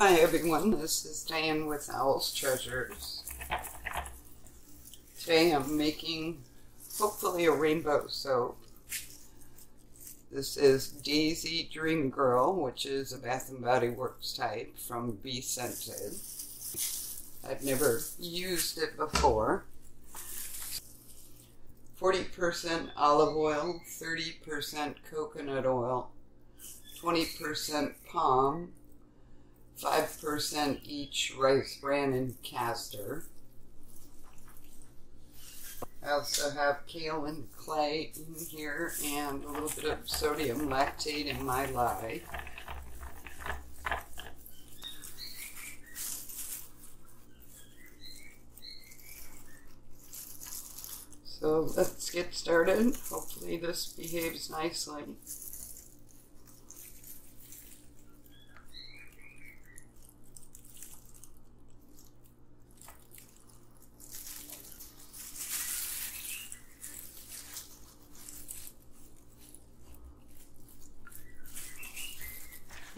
Hi everyone, this is Diane with Owl's Treasures. Today I'm making hopefully a rainbow soap. This is Daisy Dream Girl, which is a Bath & Body Works type from Be Scented. I've never used it before. 40% olive oil, 30% coconut oil, 20% palm, 5% each rice bran and castor. I also have kaolin clay in here and a little bit of sodium lactate in my lye. So let's get started. Hopefully this behaves nicely.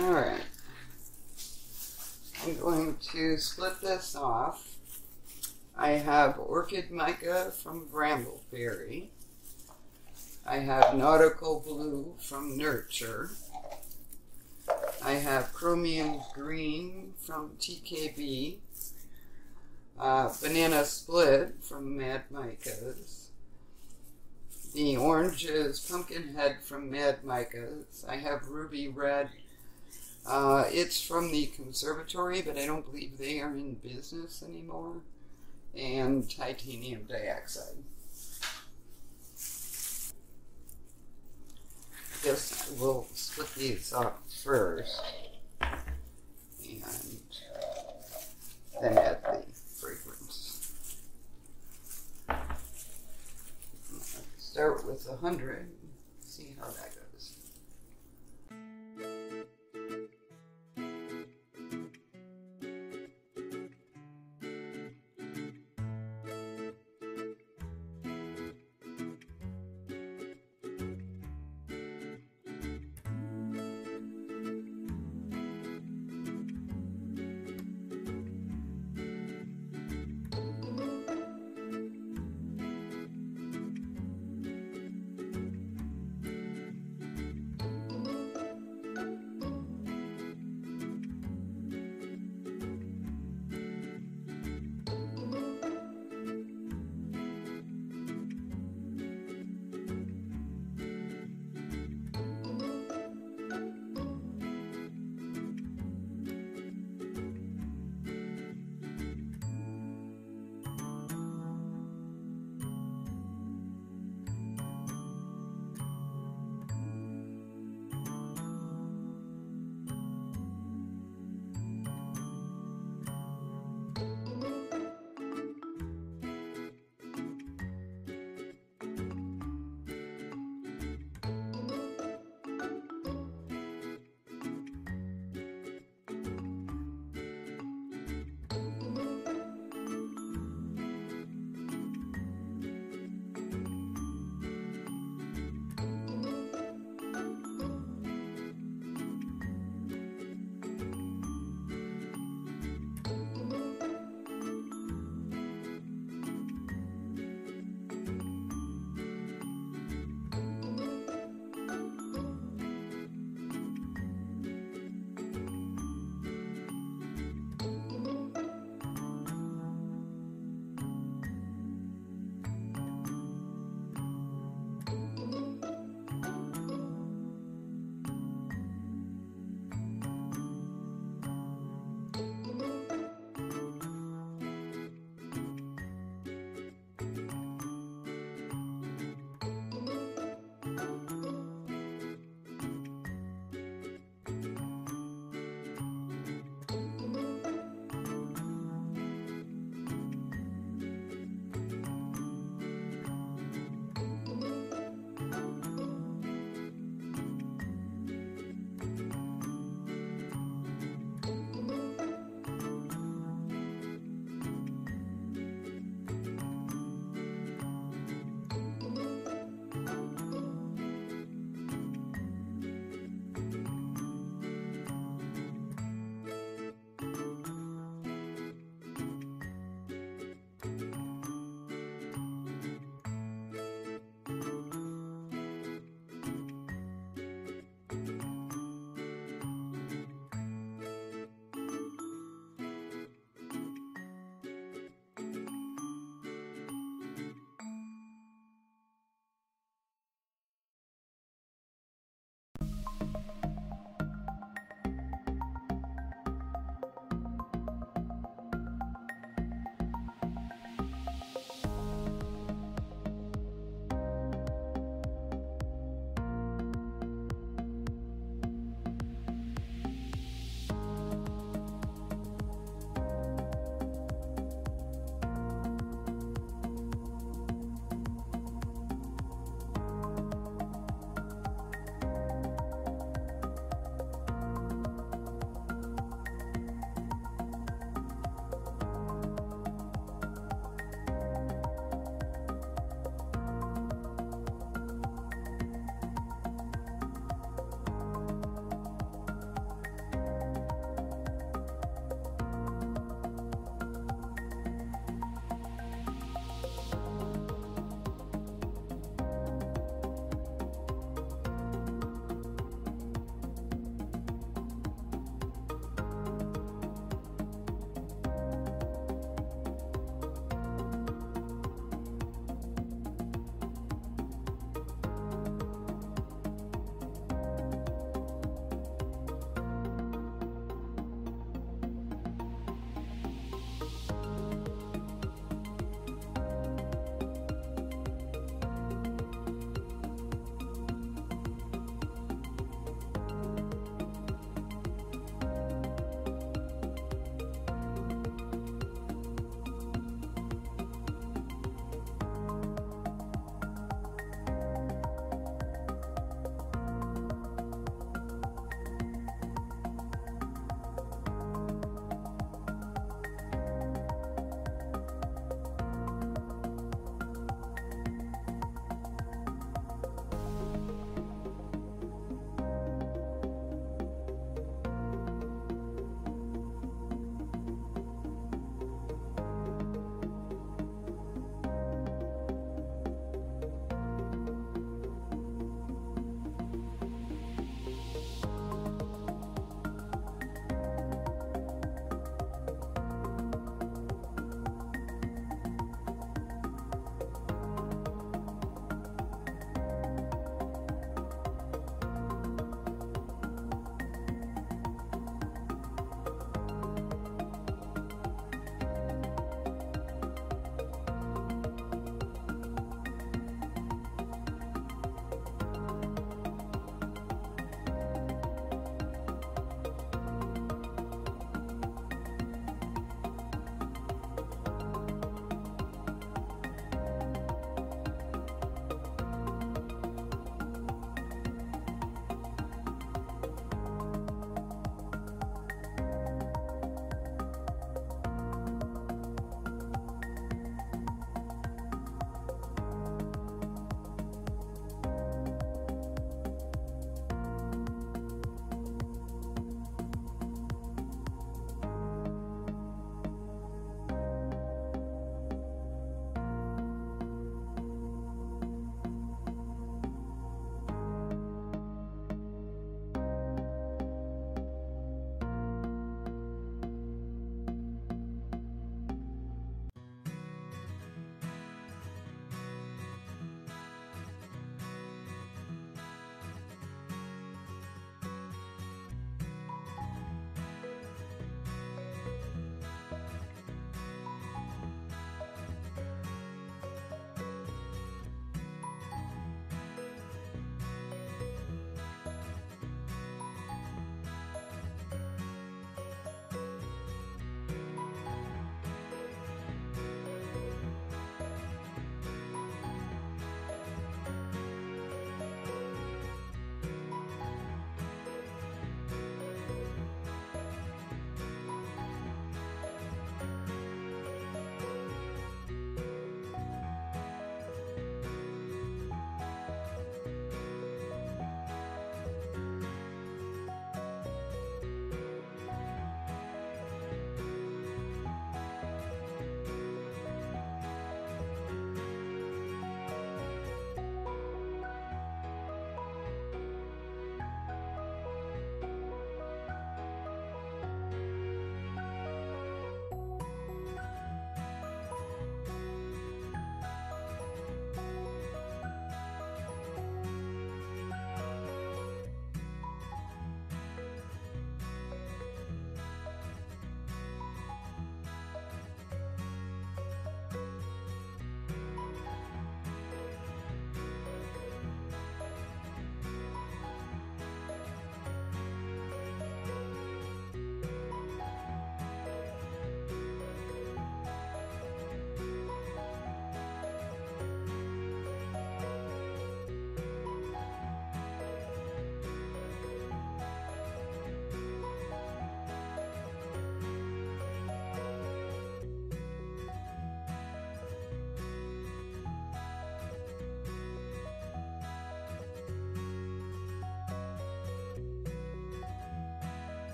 Alright, I'm going to split this off. I have Orchid Mica from Brambleberry. I have Nautical Blue from Nurture. I have Chromium Green from TKB. Banana Split from Mad Micas. The orange is Pumpkinhead from Mad Micas. I have Ruby Red. It's from the conservatory, but I don't believe they are in business anymore. And titanium dioxide. I guess I will split these up first and then add the fragrance. Start with 100, see how that goes.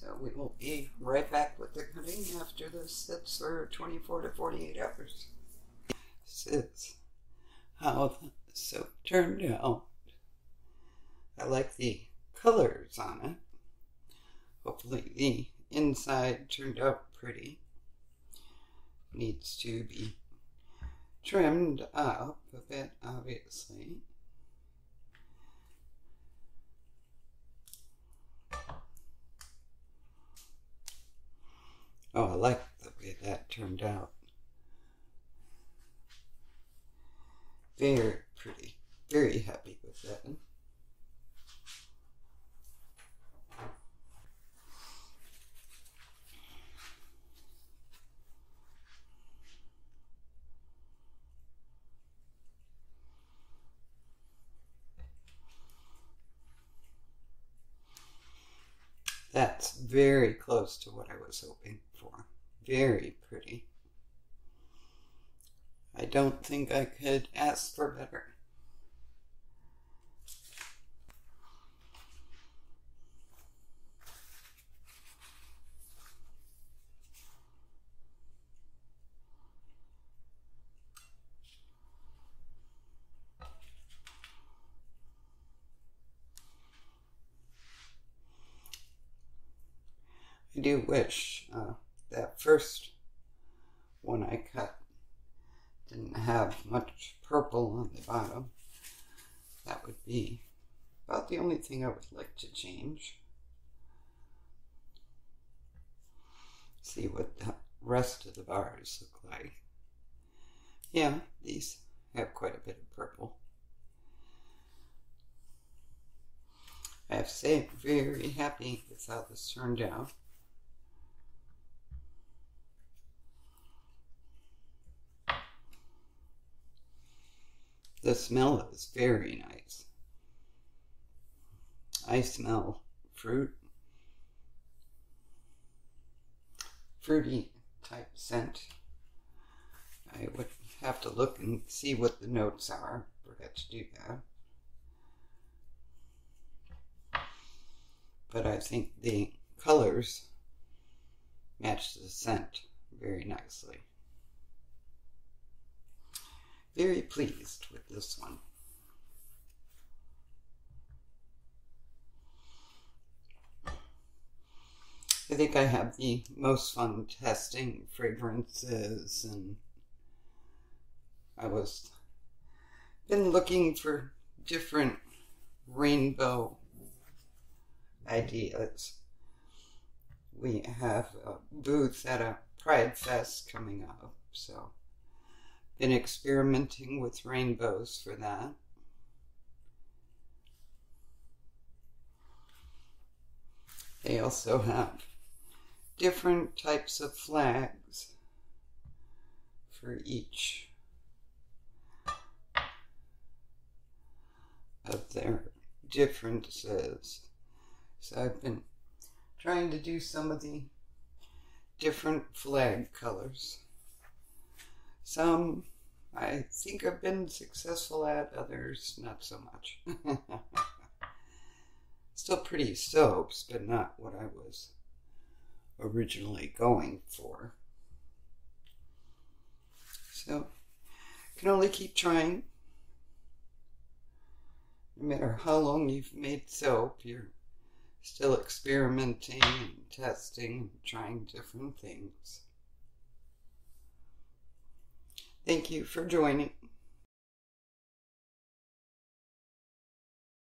So we will be right back with the cutting after this sits for 24 to 48 hours. This is how the soap turned out. I like the colors on it. Hopefully the inside turned out pretty. Needs to be trimmed up a bit, obviously. Oh, I like the way that turned out. Very pretty. Very happy with that. That's very close to what I was hoping for. Very pretty. I don't think I could ask for better. I do wish that first one I cut didn't have much purple on the bottom. That would be about the only thing I would like to change. See what the rest of the bars look like. Yeah, these have quite a bit of purple. I have to say, I'm very happy with how this turned out. The smell is very nice. I smell fruit, fruity type scent. I would have to look and see what the notes are. Forgot to do that. But I think the colors match the scent very nicely. Very pleased with this one. I think I have the most fun testing fragrances, and I was been looking for different rainbow ideas. We have a booth at a Pride Fest coming up, so been experimenting with rainbows for that. They also have different types of flags for each of their differences. So I've been trying to do some of the different flag colors. Some I think I've been successful at, others not so much. Still pretty soaps, but not what I was originally going for. So, can only keep trying. No matter how long you've made soap, you're still experimenting and testing and trying different things. Thank you for joining.